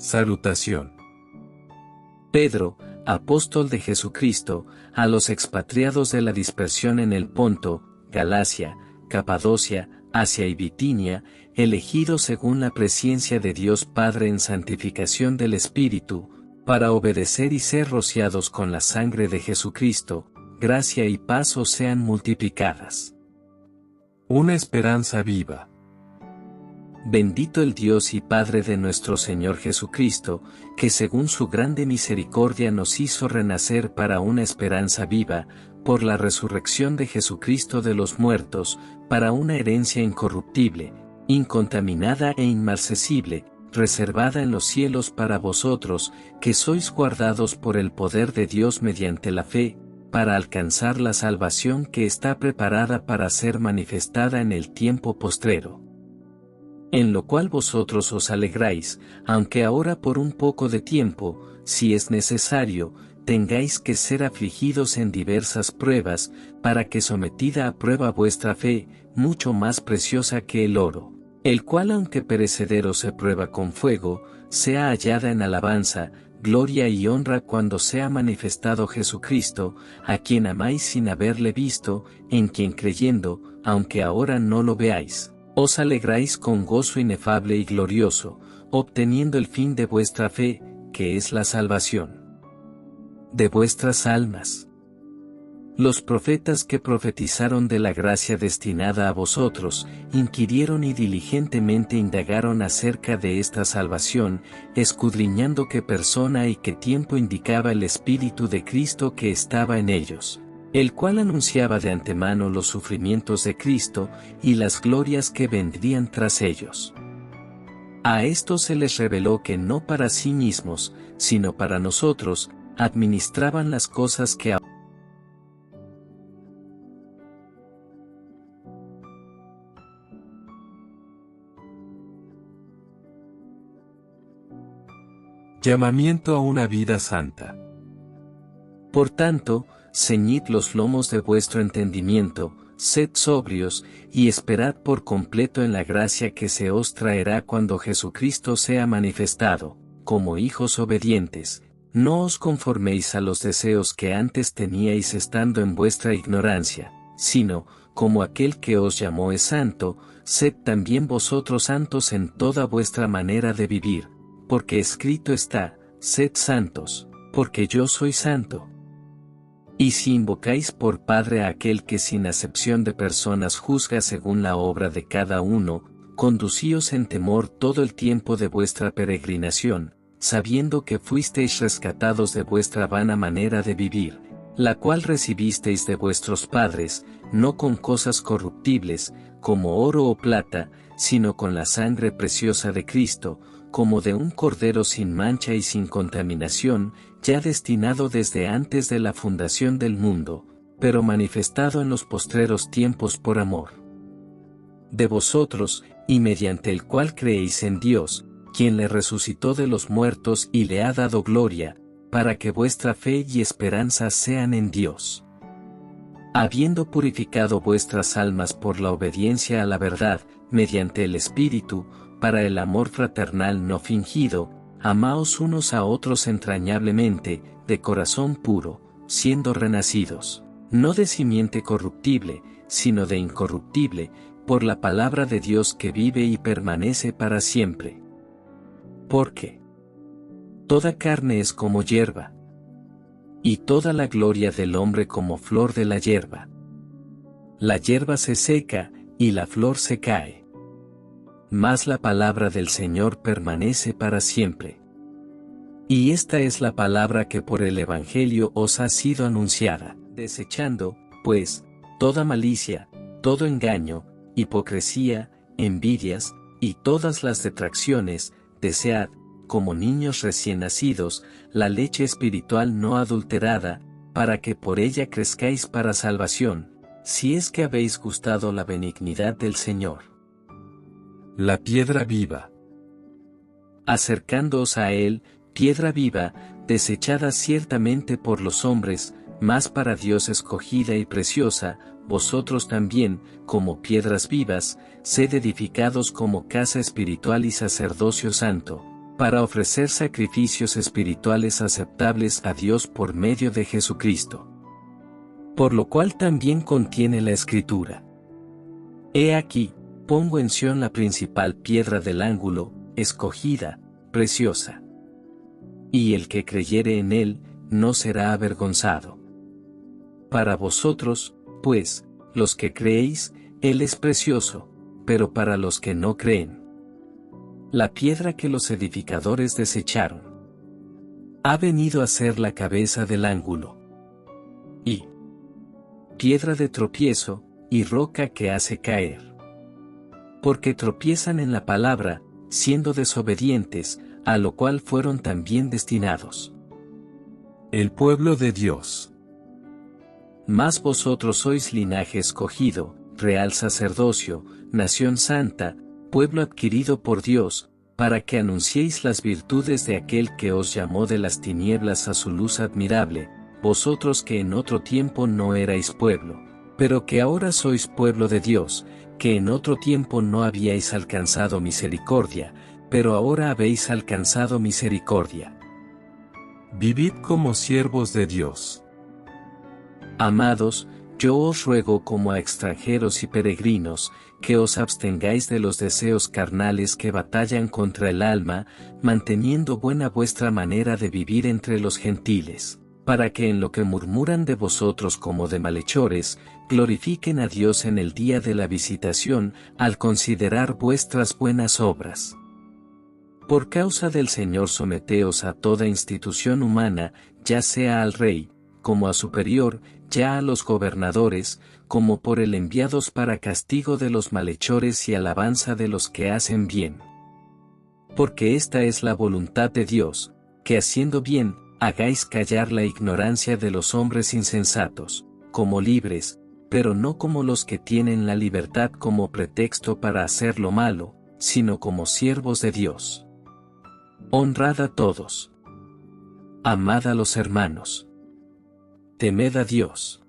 Salutación. Pedro, apóstol de Jesucristo, a los expatriados de la dispersión en el Ponto, Galacia, Capadocia, Asia y Bitinia, elegidos según la presciencia de Dios Padre en santificación del Espíritu, para obedecer y ser rociados con la sangre de Jesucristo, gracia y paz os sean multiplicadas. Una esperanza viva. Bendito el Dios y Padre de nuestro Señor Jesucristo, que según su grande misericordia nos hizo renacer para una esperanza viva, por la resurrección de Jesucristo de los muertos, para una herencia incorruptible, incontaminada e inmarcesible, reservada en los cielos para vosotros, que sois guardados por el poder de Dios mediante la fe, para alcanzar la salvación que está preparada para ser manifestada en el tiempo postrero. En lo cual vosotros os alegráis, aunque ahora por un poco de tiempo, si es necesario, tengáis que ser afligidos en diversas pruebas, para que sometida a prueba vuestra fe, mucho más preciosa que el oro, el cual aunque perecedero se prueba con fuego, sea hallada en alabanza, gloria y honra cuando sea manifestado Jesucristo, a quien amáis sin haberle visto, en quien creyendo, aunque ahora no lo veáis, os alegráis con gozo inefable y glorioso, obteniendo el fin de vuestra fe, que es la salvación de vuestras almas. Los profetas que profetizaron de la gracia destinada a vosotros, inquirieron y diligentemente indagaron acerca de esta salvación, escudriñando qué persona y qué tiempo indicaba el Espíritu de Cristo que estaba en ellos, el cual anunciaba de antemano los sufrimientos de Cristo y las glorias que vendrían tras ellos. A estos se les reveló que no para sí mismos, sino para nosotros, administraban las cosas que Llamamiento a una vida santa. Por tanto, ceñid los lomos de vuestro entendimiento, sed sobrios, y esperad por completo en la gracia que se os traerá cuando Jesucristo sea manifestado, como hijos obedientes. No os conforméis a los deseos que antes teníais estando en vuestra ignorancia, sino, como aquel que os llamó es santo, sed también vosotros santos en toda vuestra manera de vivir, porque escrito está, sed santos, porque yo soy santo. Y si invocáis por Padre a aquel que sin acepción de personas juzga según la obra de cada uno, conducíos en temor todo el tiempo de vuestra peregrinación, sabiendo que fuisteis rescatados de vuestra vana manera de vivir, la cual recibisteis de vuestros padres, no con cosas corruptibles, como oro o plata, sino con la sangre preciosa de Cristo, como de un cordero sin mancha y sin contaminación, ya destinado desde antes de la fundación del mundo, pero manifestado en los postreros tiempos por amor de vosotros, y mediante el cual creéis en Dios, quien le resucitó de los muertos y le ha dado gloria, para que vuestra fe y esperanza sean en Dios. Habiendo purificado vuestras almas por la obediencia a la verdad, mediante el Espíritu, para el amor fraternal no fingido, amaos unos a otros entrañablemente, de corazón puro, siendo renacidos, no de simiente corruptible, sino de incorruptible, por la palabra de Dios que vive y permanece para siempre. Porque toda carne es como hierba, y toda la gloria del hombre como flor de la hierba. La hierba se seca, y la flor se cae. Mas la palabra del Señor permanece para siempre. Y esta es la palabra que por el Evangelio os ha sido anunciada, desechando, pues, toda malicia, todo engaño, hipocresía, envidias, y todas las detracciones, desead, como niños recién nacidos, la leche espiritual no adulterada, para que por ella crezcáis para salvación, si es que habéis gustado la benignidad del Señor. La piedra viva. Acercándoos a él, piedra viva, desechada ciertamente por los hombres, mas para Dios escogida y preciosa, vosotros también, como piedras vivas, sed edificados como casa espiritual y sacerdocio santo, para ofrecer sacrificios espirituales aceptables a Dios por medio de Jesucristo. Por lo cual también contiene la Escritura: He aquí, pongo en Sión la principal piedra del ángulo, escogida, preciosa. Y el que creyere en él, no será avergonzado. Para vosotros, pues, los que creéis, él es precioso, pero para los que no creen, la piedra que los edificadores desecharon ha venido a ser la cabeza del ángulo, y piedra de tropiezo, y roca que hace caer. Porque tropiezan en la palabra, siendo desobedientes, a lo cual fueron también destinados. El pueblo de Dios. Mas vosotros sois linaje escogido, real sacerdocio, nación santa, pueblo adquirido por Dios, para que anunciéis las virtudes de aquel que os llamó de las tinieblas a su luz admirable, vosotros que en otro tiempo no erais pueblo, pero que ahora sois pueblo de Dios, que en otro tiempo no habíais alcanzado misericordia, pero ahora habéis alcanzado misericordia. Vivid como siervos de Dios. Amados, yo os ruego como a extranjeros y peregrinos, que os abstengáis de los deseos carnales que batallan contra el alma, manteniendo buena vuestra manera de vivir entre los gentiles, para que en lo que murmuran de vosotros como de malhechores, glorifiquen a Dios en el día de la visitación, al considerar vuestras buenas obras. Por causa del Señor someteos a toda institución humana, ya sea al rey, como a superior, ya a los gobernadores, como por él enviados para castigo de los malhechores y alabanza de los que hacen bien. Porque esta es la voluntad de Dios, que haciendo bien, hagáis callar la ignorancia de los hombres insensatos, como libres, pero no como los que tienen la libertad como pretexto para hacer lo malo, sino como siervos de Dios. Honrad a todos. Amad a los hermanos. Temed a Dios.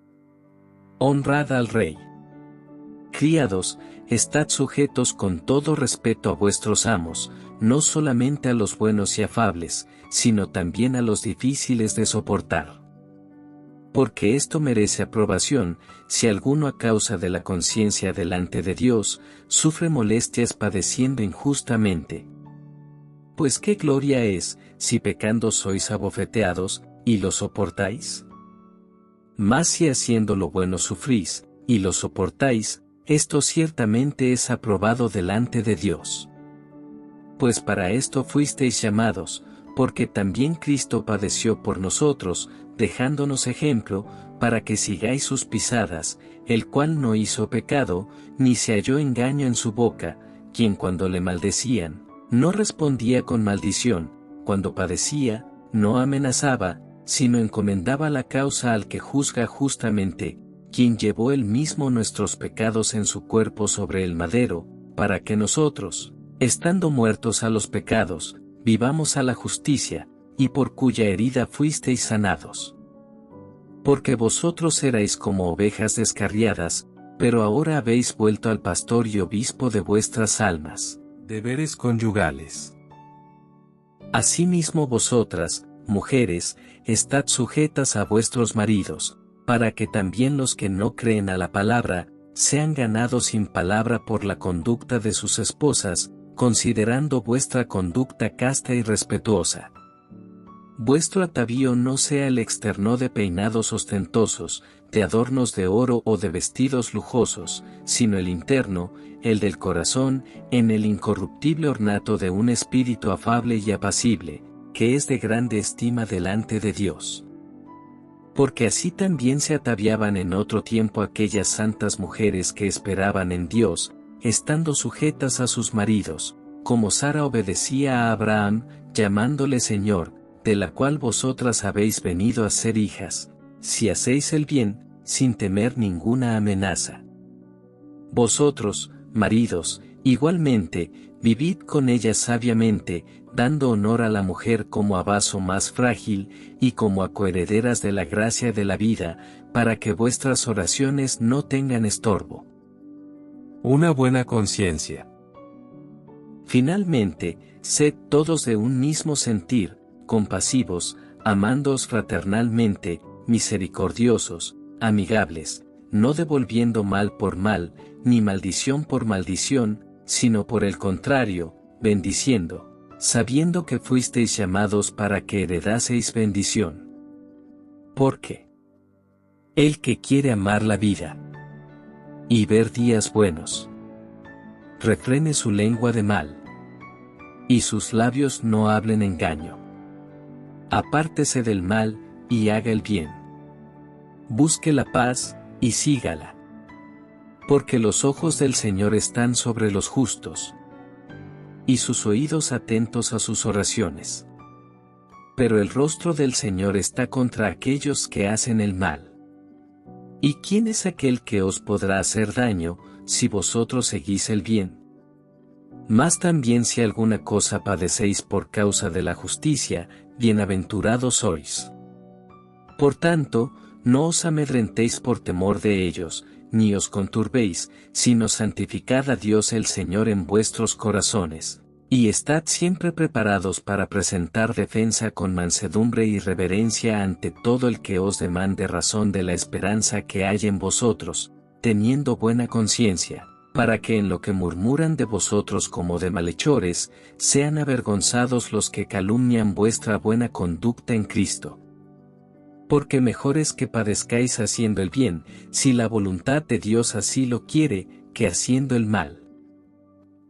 Honrad al Rey. Criados, estad sujetos con todo respeto a vuestros amos, no solamente a los buenos y afables, sino también a los difíciles de soportar. Porque esto merece aprobación, si alguno a causa de la conciencia delante de Dios, sufre molestias padeciendo injustamente. Pues qué gloria es, si pecando sois abofeteados, y lo soportáis. Mas si haciendo lo bueno sufrís, y lo soportáis, esto ciertamente es aprobado delante de Dios. Pues para esto fuisteis llamados, porque también Cristo padeció por nosotros, dejándonos ejemplo, para que sigáis sus pisadas, el cual no hizo pecado, ni se halló engaño en su boca, quien cuando le maldecían, no respondía con maldición, cuando padecía, no amenazaba, sino encomendaba la causa al que juzga justamente, quien llevó él mismo nuestros pecados en su cuerpo sobre el madero, para que nosotros, estando muertos a los pecados, vivamos a la justicia, y por cuya herida fuisteis sanados. Porque vosotros erais como ovejas descarriadas, pero ahora habéis vuelto al pastor y obispo de vuestras almas. Deberes conyugales. Asimismo vosotras, mujeres, estad sujetas a vuestros maridos, para que también los que no creen a la palabra, sean ganados sin palabra por la conducta de sus esposas, considerando vuestra conducta casta y respetuosa. Vuestro atavío no sea el externo de peinados ostentosos, de adornos de oro o de vestidos lujosos, sino el interno, el del corazón, en el incorruptible ornato de un espíritu afable y apacible, que es de grande estima delante de Dios. Porque así también se ataviaban en otro tiempo aquellas santas mujeres que esperaban en Dios, estando sujetas a sus maridos, como Sara obedecía a Abraham, llamándole Señor, de la cual vosotras habéis venido a ser hijas, si hacéis el bien, sin temer ninguna amenaza. Vosotros, maridos, igualmente, vivid con ellas sabiamente, dando honor a la mujer como a vaso más frágil, y como a coherederas de la gracia de la vida, para que vuestras oraciones no tengan estorbo. Una buena conciencia. Finalmente, sed todos de un mismo sentir, compasivos, amándoos fraternalmente, misericordiosos, amigables, no devolviendo mal por mal, ni maldición por maldición, sino por el contrario, bendiciendo, sabiendo que fuisteis llamados para que heredaseis bendición. Porque el que quiere amar la vida y ver días buenos, refrene su lengua de mal, y sus labios no hablen engaño. Apártese del mal, y haga el bien. Busque la paz, y sígala. Porque los ojos del Señor están sobre los justos, y sus oídos atentos a sus oraciones. Pero el rostro del Señor está contra aquellos que hacen el mal. ¿Y quién es aquel que os podrá hacer daño, si vosotros seguís el bien? Mas también si alguna cosa padecéis por causa de la justicia, bienaventurados sois. Por tanto, no os amedrentéis por temor de ellos, ni os conturbéis, sino santificad a Dios el Señor en vuestros corazones, y estad siempre preparados para presentar defensa con mansedumbre y reverencia ante todo el que os demande razón de la esperanza que hay en vosotros, teniendo buena conciencia, para que en lo que murmuran de vosotros como de malhechores, sean avergonzados los que calumnian vuestra buena conducta en Cristo. Porque mejor es que padezcáis haciendo el bien, si la voluntad de Dios así lo quiere, que haciendo el mal.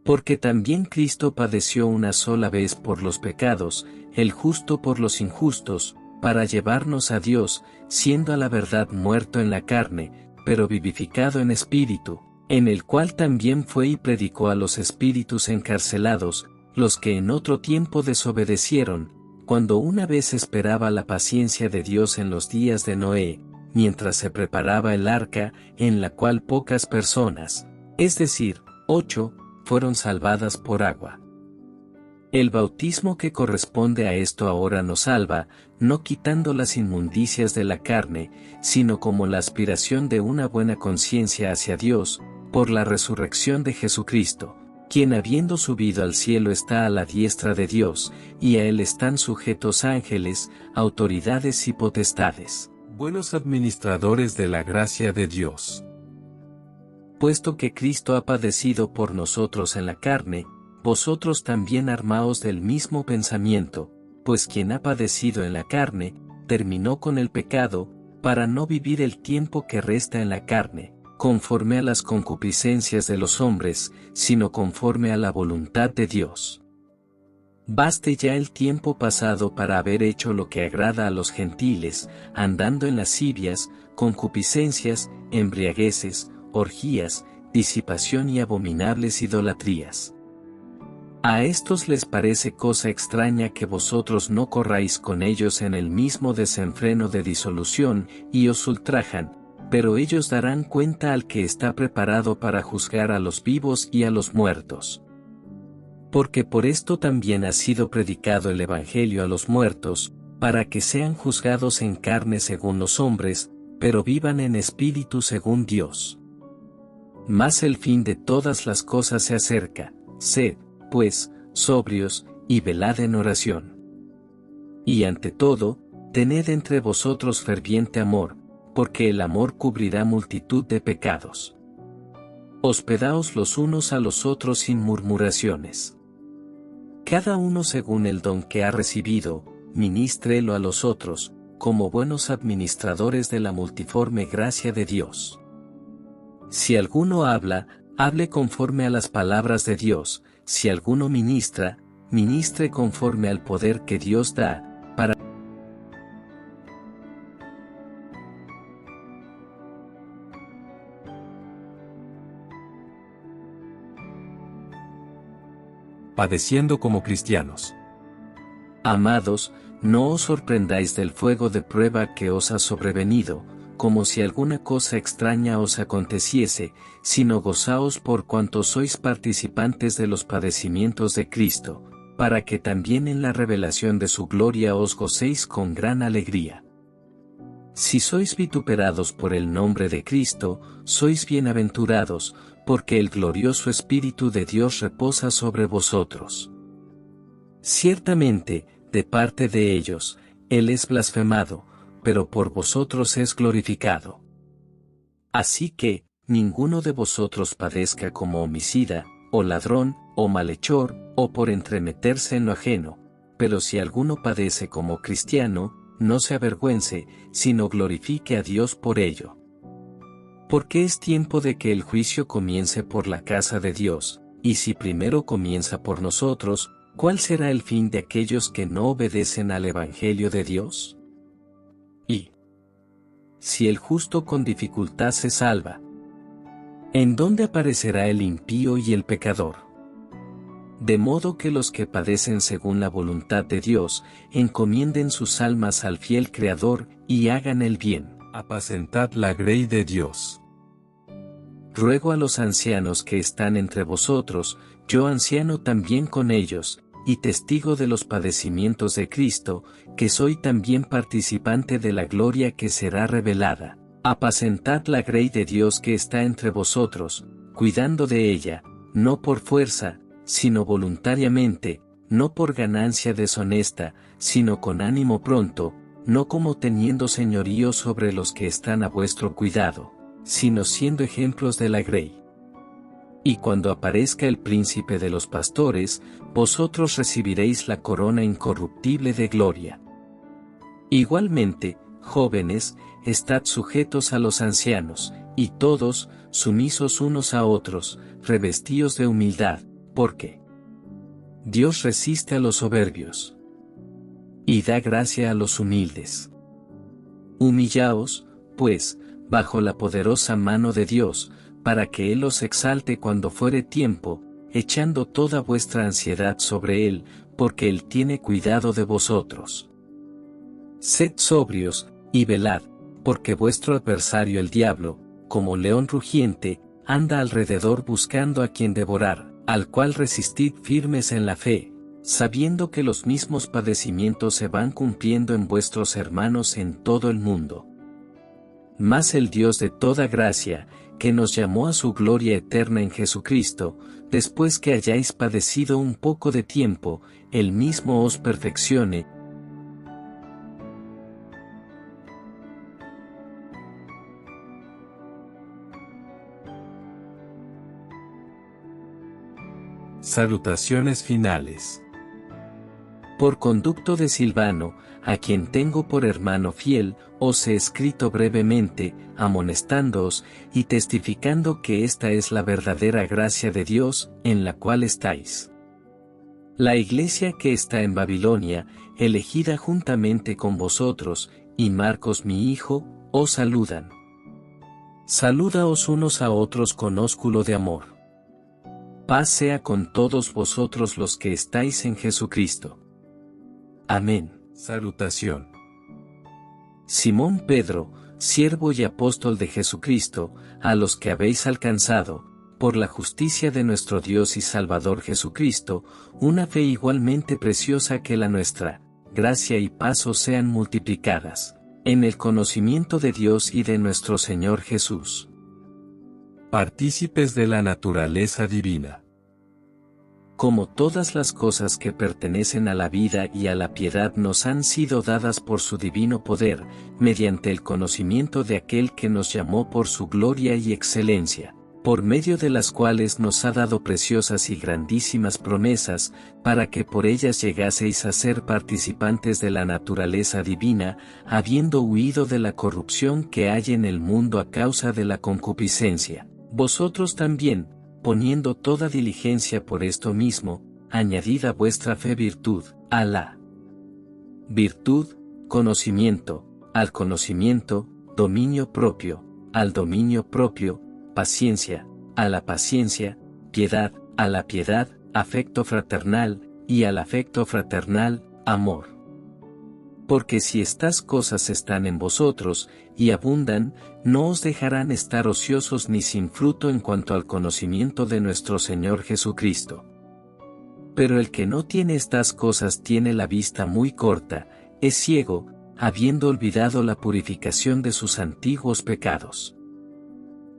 Porque también Cristo padeció una sola vez por los pecados, el justo por los injustos, para llevarnos a Dios, siendo a la verdad muerto en la carne, pero vivificado en espíritu, en el cual también fue y predicó a los espíritus encarcelados, los que en otro tiempo desobedecieron, cuando una vez esperaba la paciencia de Dios en los días de Noé, mientras se preparaba el arca, en la cual pocas personas, es decir, 8, fueron salvadas por agua. El bautismo que corresponde a esto ahora nos salva, no quitando las inmundicias de la carne, sino como la aspiración de una buena conciencia hacia Dios, por la resurrección de Jesucristo, quien habiendo subido al cielo está a la diestra de Dios, y a él están sujetos ángeles, autoridades y potestades. Buenos administradores de la gracia de Dios. Puesto que Cristo ha padecido por nosotros en la carne, vosotros también armaos del mismo pensamiento, pues quien ha padecido en la carne, terminó con el pecado, para no vivir el tiempo que resta en la carne, conforme a las concupiscencias de los hombres, sino conforme a la voluntad de Dios. Baste ya el tiempo pasado para haber hecho lo que agrada a los gentiles, andando en lascivias, concupiscencias, embriagueces, orgías, disipación y abominables idolatrías. A estos les parece cosa extraña que vosotros no corráis con ellos en el mismo desenfreno de disolución, y os ultrajan, pero ellos darán cuenta al que está preparado para juzgar a los vivos y a los muertos. Porque por esto también ha sido predicado el Evangelio a los muertos, para que sean juzgados en carne según los hombres, pero vivan en espíritu según Dios. Mas el fin de todas las cosas se acerca, sed, pues, sobrios, y velad en oración. Y ante todo, tened entre vosotros ferviente amor, porque el amor cubrirá multitud de pecados. Hospedaos los unos a los otros sin murmuraciones. Cada uno según el don que ha recibido, ministrélo a los otros, como buenos administradores de la multiforme gracia de Dios. Si alguno habla, hable conforme a las palabras de Dios, si alguno ministra, ministre conforme al poder que Dios da, para padeciendo como cristianos. Amados, no os sorprendáis del fuego de prueba que os ha sobrevenido, como si alguna cosa extraña os aconteciese, sino gozaos por cuanto sois participantes de los padecimientos de Cristo, para que también en la revelación de su gloria os gocéis con gran alegría. Si sois vituperados por el nombre de Cristo, sois bienaventurados, porque el glorioso Espíritu de Dios reposa sobre vosotros. Ciertamente, de parte de ellos, Él es blasfemado, pero por vosotros es glorificado. Así que, ninguno de vosotros padezca como homicida, o ladrón, o malhechor, o por entremeterse en lo ajeno, pero si alguno padece como cristiano, no se avergüence, sino glorifique a Dios por ello. Porque es tiempo de que el juicio comience por la casa de Dios, y si primero comienza por nosotros, ¿cuál será el fin de aquellos que no obedecen al Evangelio de Dios? Y si el justo con dificultad se salva, ¿en dónde aparecerá el impío y el pecador? De modo que los que padecen según la voluntad de Dios, encomienden sus almas al fiel Creador, y hagan el bien. Apacentad la grey de Dios. Ruego a los ancianos que están entre vosotros, yo anciano también con ellos, y testigo de los padecimientos de Cristo, que soy también participante de la gloria que será revelada. Apacentad la grey de Dios que está entre vosotros, cuidando de ella, no por fuerza, sino voluntariamente, no por ganancia deshonesta, sino con ánimo pronto, no como teniendo señorío sobre los que están a vuestro cuidado, sino siendo ejemplos de la grey. Y cuando aparezca el príncipe de los pastores, vosotros recibiréis la corona incorruptible de gloria. Igualmente, jóvenes, estad sujetos a los ancianos, y todos, sumisos unos a otros, revestidos de humildad, porque Dios resiste a los soberbios y da gracia a los humildes. Humillaos, pues, bajo la poderosa mano de Dios, para que Él os exalte cuando fuere tiempo, echando toda vuestra ansiedad sobre Él, porque Él tiene cuidado de vosotros. Sed sobrios, y velad, porque vuestro adversario el diablo, como león rugiente, anda alrededor buscando a quien devorar, al cual resistid firmes en la fe, sabiendo que los mismos padecimientos se van cumpliendo en vuestros hermanos en todo el mundo. Mas el Dios de toda gracia, que nos llamó a su gloria eterna en Jesucristo, después que hayáis padecido un poco de tiempo, Él mismo os perfeccione, Salutaciones finales. Por conducto de Silvano, a quien tengo por hermano fiel, os he escrito brevemente, amonestándoos, y testificando que esta es la verdadera gracia de Dios, en la cual estáis. La iglesia que está en Babilonia, elegida juntamente con vosotros, y Marcos mi hijo, os saludan. Salúdaos unos a otros con ósculo de amor. Paz sea con todos vosotros los que estáis en Jesucristo. Amén. Salutación. Simón Pedro, siervo y apóstol de Jesucristo, a los que habéis alcanzado, por la justicia de nuestro Dios y Salvador Jesucristo, una fe igualmente preciosa que la nuestra, gracia y paz os sean multiplicadas, en el conocimiento de Dios y de nuestro Señor Jesús. Partícipes de la naturaleza divina. Como todas las cosas que pertenecen a la vida y a la piedad nos han sido dadas por su divino poder, mediante el conocimiento de aquel que nos llamó por su gloria y excelencia, por medio de las cuales nos ha dado preciosas y grandísimas promesas, para que por ellas llegaseis a ser participantes de la naturaleza divina, habiendo huido de la corrupción que hay en el mundo a causa de la concupiscencia. Vosotros también, poniendo toda diligencia por esto mismo, añadid a vuestra fe virtud, a la virtud, conocimiento, al conocimiento, dominio propio, al dominio propio, paciencia, a la paciencia, piedad, a la piedad, afecto fraternal, y al afecto fraternal, amor. Porque si estas cosas están en vosotros, y abundan, no os dejarán estar ociosos ni sin fruto en cuanto al conocimiento de nuestro Señor Jesucristo. Pero el que no tiene estas cosas tiene la vista muy corta, es ciego, habiendo olvidado la purificación de sus antiguos pecados.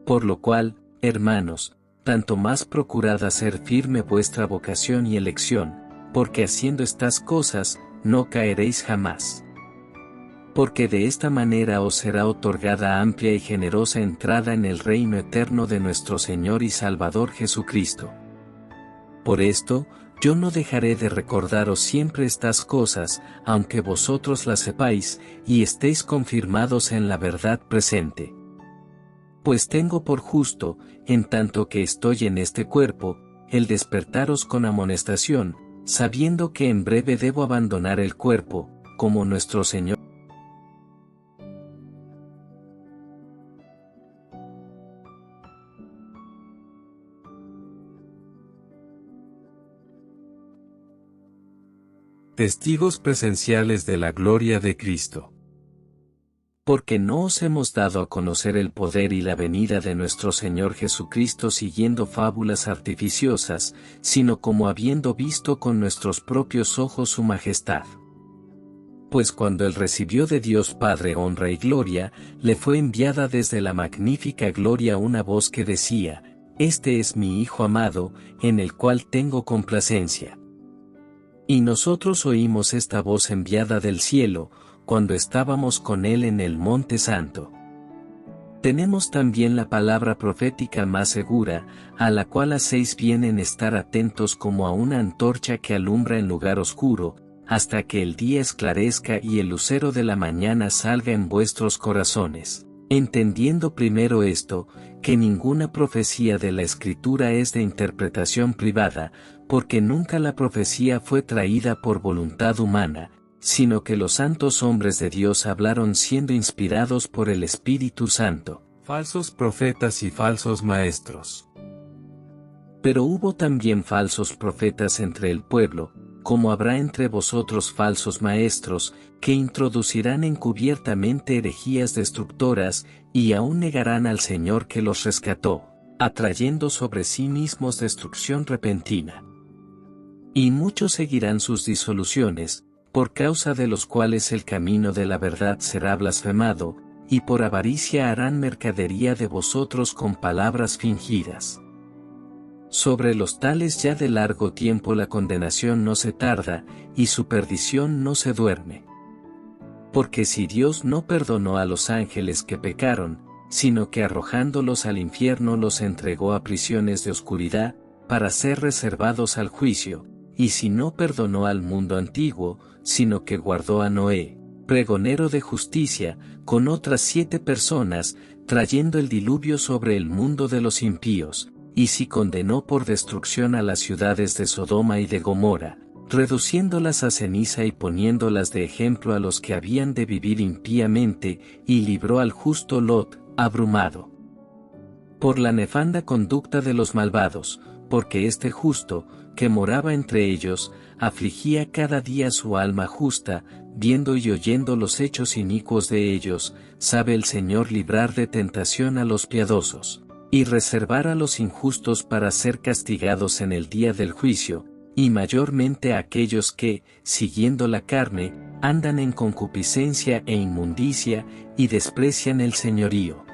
Por lo cual, hermanos, tanto más procurad hacer firme vuestra vocación y elección, porque haciendo estas cosas, no caeréis jamás. Porque de esta manera os será otorgada amplia y generosa entrada en el reino eterno de nuestro Señor y Salvador Jesucristo. Por esto, yo no dejaré de recordaros siempre estas cosas, aunque vosotros las sepáis, y estéis confirmados en la verdad presente. Pues tengo por justo, en tanto que estoy en este cuerpo, el despertaros con amonestación, sabiendo que en breve debo abandonar el cuerpo, como nuestro Señor. Testigos presenciales de la gloria de Cristo. Porque no os hemos dado a conocer el poder y la venida de nuestro Señor Jesucristo siguiendo fábulas artificiosas, sino como habiendo visto con nuestros propios ojos su majestad. Pues cuando él recibió de Dios Padre honra y gloria, le fue enviada desde la magnífica gloria una voz que decía: Este es mi Hijo amado, en el cual tengo complacencia. Y nosotros oímos esta voz enviada del cielo, cuando estábamos con él en el Monte Santo. Tenemos también la palabra profética más segura, a la cual hacéis bien en estar atentos como a una antorcha que alumbra en lugar oscuro, hasta que el día esclarezca y el lucero de la mañana salga en vuestros corazones. Entendiendo primero esto, que ninguna profecía de la Escritura es de interpretación privada, porque nunca la profecía fue traída por voluntad humana, sino que los santos hombres de Dios hablaron siendo inspirados por el Espíritu Santo. Falsos profetas y falsos maestros. Pero hubo también falsos profetas entre el pueblo, como habrá entre vosotros falsos maestros, que introducirán encubiertamente herejías destructoras, y aún negarán al Señor que los rescató, atrayendo sobre sí mismos destrucción repentina. Y muchos seguirán sus disoluciones, por causa de los cuales el camino de la verdad será blasfemado, y por avaricia harán mercadería de vosotros con palabras fingidas. Sobre los tales ya de largo tiempo la condenación no se tarda, y su perdición no se duerme. Porque si Dios no perdonó a los ángeles que pecaron, sino que arrojándolos al infierno los entregó a prisiones de oscuridad, para ser reservados al juicio, y si no perdonó al mundo antiguo, sino que guardó a Noé, pregonero de justicia, con otras 7 personas, trayendo el diluvio sobre el mundo de los impíos, y si condenó por destrucción a las ciudades de Sodoma y de Gomorra, reduciéndolas a ceniza y poniéndolas de ejemplo a los que habían de vivir impíamente, y libró al justo Lot, abrumado por la nefanda conducta de los malvados, porque este justo, que moraba entre ellos, afligía cada día su alma justa, viendo y oyendo los hechos inicuos de ellos, sabe el Señor librar de tentación a los piadosos, y reservar a los injustos para ser castigados en el día del juicio, y mayormente a aquellos que, siguiendo la carne, andan en concupiscencia e inmundicia, y desprecian el señorío.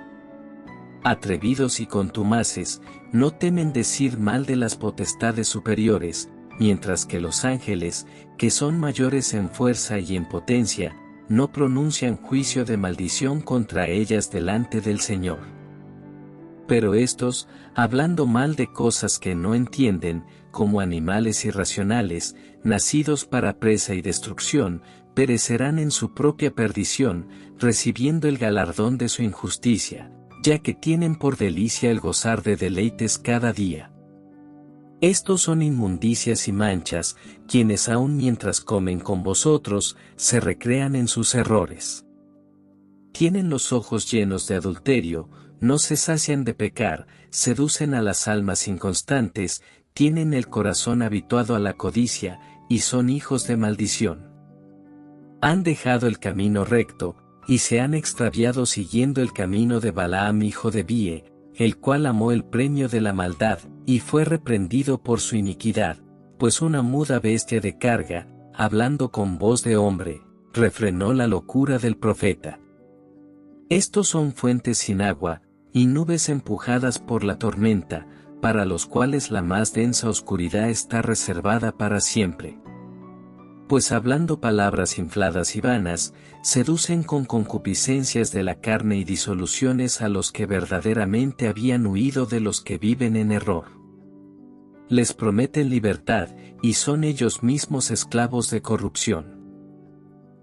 Atrevidos y contumaces, no temen decir mal de las potestades superiores, mientras que los ángeles, que son mayores en fuerza y en potencia, no pronuncian juicio de maldición contra ellas delante del Señor. Pero estos, hablando mal de cosas que no entienden, como animales irracionales, nacidos para presa y destrucción, perecerán en su propia perdición, recibiendo el galardón de su injusticia, ya que tienen por delicia el gozar de deleites cada día. Estos son inmundicias y manchas, quienes aun mientras comen con vosotros, se recrean en sus errores. Tienen los ojos llenos de adulterio, no se sacian de pecar, seducen a las almas inconstantes, tienen el corazón habituado a la codicia, y son hijos de maldición. Han dejado el camino recto, y se han extraviado siguiendo el camino de Balaam hijo de Bie, el cual amó el premio de la maldad, y fue reprendido por su iniquidad, pues una muda bestia de carga, hablando con voz de hombre, refrenó la locura del profeta. Estos son fuentes sin agua, y nubes empujadas por la tormenta, para los cuales la más densa oscuridad está reservada para siempre. Pues hablando palabras infladas y vanas, seducen con concupiscencias de la carne y disoluciones a los que verdaderamente habían huido de los que viven en error. Les prometen libertad, y son ellos mismos esclavos de corrupción.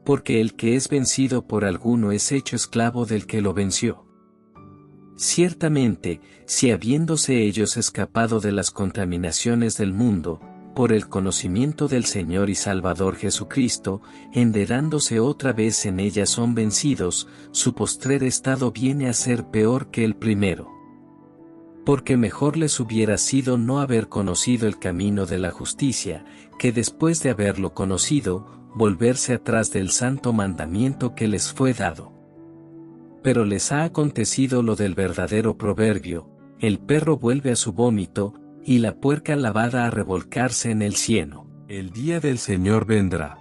Porque el que es vencido por alguno es hecho esclavo del que lo venció. Ciertamente, si habiéndose ellos escapado de las contaminaciones del mundo, por el conocimiento del Señor y Salvador Jesucristo, enredándose otra vez en ellas son vencidos, su postrer estado viene a ser peor que el primero. Porque mejor les hubiera sido no haber conocido el camino de la justicia, que después de haberlo conocido, volverse atrás del santo mandamiento que les fue dado. Pero les ha acontecido lo del verdadero proverbio: el perro vuelve a su vómito, y la puerca lavada a revolcarse en el cieno. El día del Señor vendrá.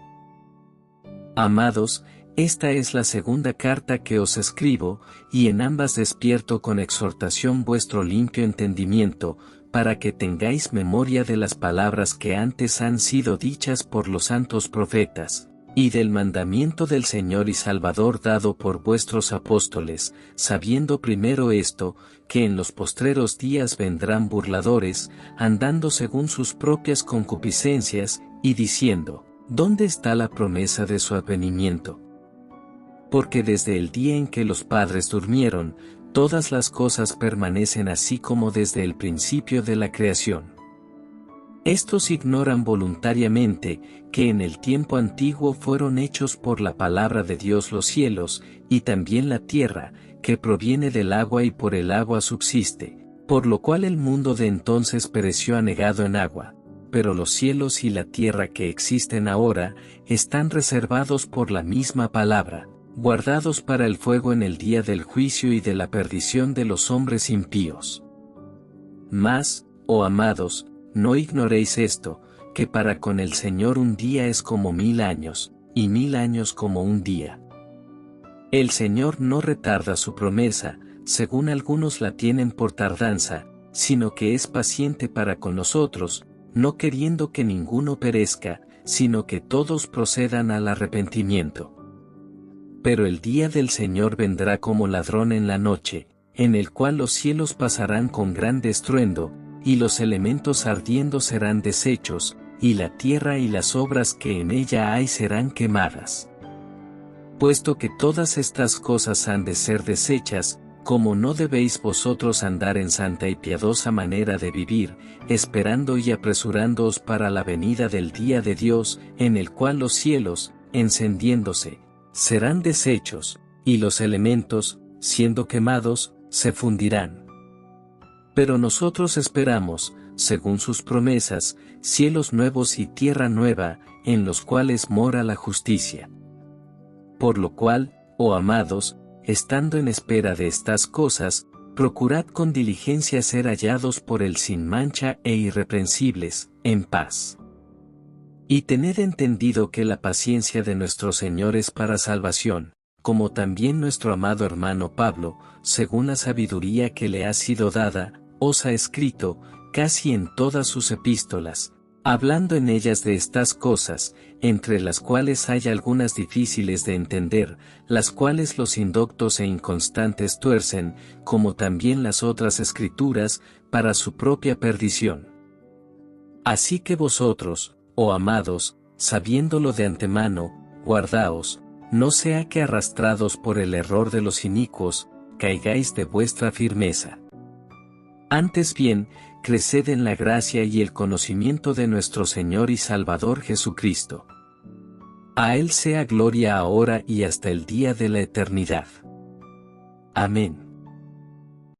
Amados, esta es la segunda carta que os escribo, y en ambas despierto con exhortación vuestro limpio entendimiento, para que tengáis memoria de las palabras que antes han sido dichas por los santos profetas, y del mandamiento del Señor y Salvador dado por vuestros apóstoles, sabiendo primero esto, que en los postreros días vendrán burladores, andando según sus propias concupiscencias, y diciendo: ¿dónde está la promesa de su advenimiento? Porque desde el día en que los padres durmieron, todas las cosas permanecen así como desde el principio de la creación. Estos ignoran voluntariamente, que en el tiempo antiguo fueron hechos por la palabra de Dios los cielos, y también la tierra, que proviene del agua y por el agua subsiste, por lo cual el mundo de entonces pereció anegado en agua, pero los cielos y la tierra que existen ahora, están reservados por la misma palabra, guardados para el fuego en el día del juicio y de la perdición de los hombres impíos. Mas, oh amados, no ignoréis esto, que para con el Señor un día es como 1000 años, y 1000 años como un día. El Señor no retarda su promesa, según algunos la tienen por tardanza, sino que es paciente para con nosotros, no queriendo que ninguno perezca, sino que todos procedan al arrepentimiento. Pero el día del Señor vendrá como ladrón en la noche, en el cual los cielos pasarán con gran estruendo, y los elementos ardiendo serán deshechos, y la tierra y las obras que en ella hay serán quemadas. Puesto que todas estas cosas han de ser deshechas, como no debéis vosotros andar en santa y piadosa manera de vivir, esperando y apresurándoos para la venida del día de Dios, en el cual los cielos, encendiéndose, serán deshechos, y los elementos, siendo quemados, se fundirán. Pero nosotros esperamos, según sus promesas, cielos nuevos y tierra nueva, en los cuales mora la justicia. Por lo cual, oh amados, estando en espera de estas cosas, procurad con diligencia ser hallados por Él sin mancha e irreprensibles, en paz. Y tened entendido que la paciencia de nuestro Señor es para salvación, como también nuestro amado hermano Pablo, según la sabiduría que le ha sido dada, os ha escrito, casi en todas sus epístolas, hablando en ellas de estas cosas, entre las cuales hay algunas difíciles de entender, las cuales los indoctos e inconstantes tuercen, como también las otras escrituras, para su propia perdición. Así que vosotros, oh amados, sabiéndolo de antemano, guardaos, no sea que arrastrados por el error de los inicuos, caigáis de vuestra firmeza. Antes bien, creced en la gracia y el conocimiento de nuestro Señor y Salvador Jesucristo. A Él sea gloria ahora y hasta el día de la eternidad. Amén.